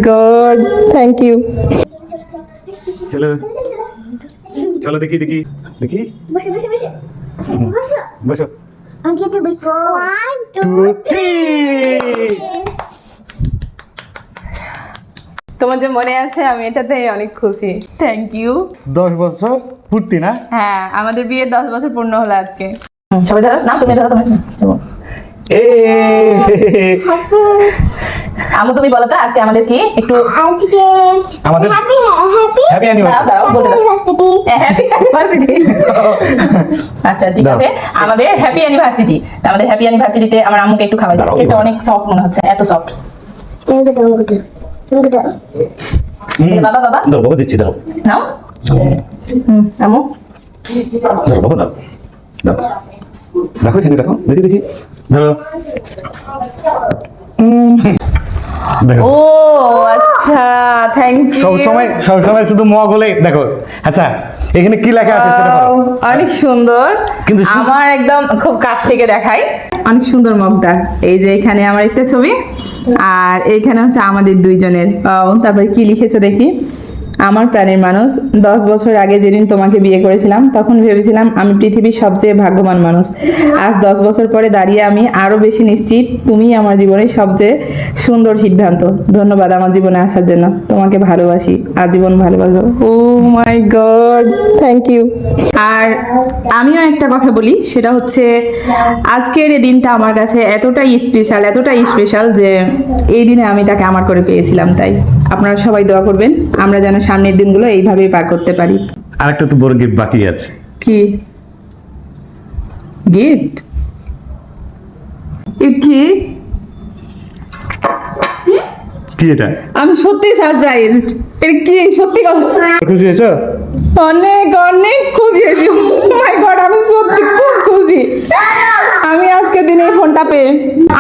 God, thank you. চলো চলো দেখি দেখি দেখি বসে বসে বসে বসো বসো। আমি তো বসবো 1 2 3 তোমার যে মনে আছে আমি এটাতে অনেক খুশি, থ্যাংক ইউ। 10 বছর পূর্তি না? হ্যাঁ, আমাদের বিয়ে 10 বছর পূর্ণ হলো আজকে। সবাই ধরো না, তুমি ধরো, তুমি এ আমু তুমি বলো তো আজকে আমাদের কি একটু আজকে আমাদের হ্যাপি হ্যাপি অ্যানিভার্সারি। দাও বলতে দাও। University happy anniversary. আচ্ছা ঠিক দাও। আছে, আমাদের হ্যাপি অ্যানিভার্সিটি। আমাদের হ্যাপি অ্যানিভার্সিটিতে আমার আম্মুকে একটু খাওয়াই দাও। দাঁড়াও, এটা এবার। অনেক সফট মনে হচ্ছে, এত সফট। বাবা বাবা দাও বাবা, দিচ্ছি দাও নাও। আম্মু দাও বাবা, দাও দাও রাখো এখানে, রাখো দেখি দেখি ধরো। দেখো ও আচ্ছা, থ্যাংক ইউ। সব সময় শুধু মগ হলে দেখো। আচ্ছা এখানে কি লেখা আছে সেটা বলো। অনেক সুন্দর, কিন্তু আমার একদম খুব কাছ থেকে দেখাই। অনেক সুন্দর মগটা, এই যে এখানে আমার একটা ছবি আর এইখানে হচ্ছে আমাদের দুইজনের। তারপরে কি লিখেছে দেখি, আমার প্রাণের মানুষ, 10 বছর আগে যেদিন তোমাকে বিয়ে করেছিলাম তখন ভেবেছিলাম আমি পৃথিবীর সবচেয়ে ভাগ্যবান মানুষ। আজ 10 বছর পরে দাঁড়িয়ে আমি আরো বেশি নিশ্চিত তুমিই আমার জীবনের সবচেয়ে সুন্দর সিদ্ধান্ত। ধন্যবাদ আমার জীবনে আসার জন্য, তোমাকে ভালোবাসি, আজীবন ভালোবাসবো। ও মাই গড, থ্যাংক ইউ। আর আমিও একটা কথা বলি, সেটা হচ্ছে আজকের এই দিনটা আমার কাছে এতটাই স্পেশাল যে এই দিনে আমি তাকে আমার করে পেয়েছিলাম। তাই আপনারা সবাই দোয়া করবেন আমরা যেন সামনের দিনগুলো এইভাবেই পার করতে পারি। আরেকটা তো বড় গিফট বাকি আছে। কি গিফট? কি? কি এটা? আমি সত্যি সারপ্রাইজড। এটা কি সত্যি কথা? খুশি হয়েছো? অনেক অনেক খুশি হয়েছি। ও মাই গড, আমি সত্যি খুব খুশি। আমি আজকে দিনে এই ফোনটা পেয়ে,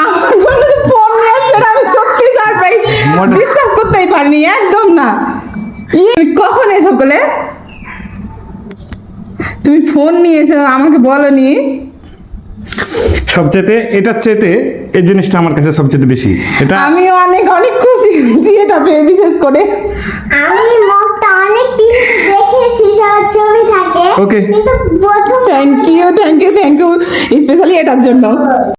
আমার জন্য যে ফোন নিয়ে আসছে এটা আমি সত্যি সারপ্রাইজ, বিশ্বাস করতেই পারিনি একদম না। কখন এসব বলে তুমি ফোন নিয়েছো আমাকে বলনি? সবচেয়ে এটার চেতে এই জিনিসটা আমার কাছে সবচেয়ে বেশি। এটা আমি অনেক অনেক খুশি হয়েছি এটা পেয়ে, বিশেষ করে। আমি মগটা অনেক টিভিতে দেখেছি, সব ছবি থাকে Okay. কিন্তু প্রথম থ্যাংক ইউ স্পেশালি এটার জন্য।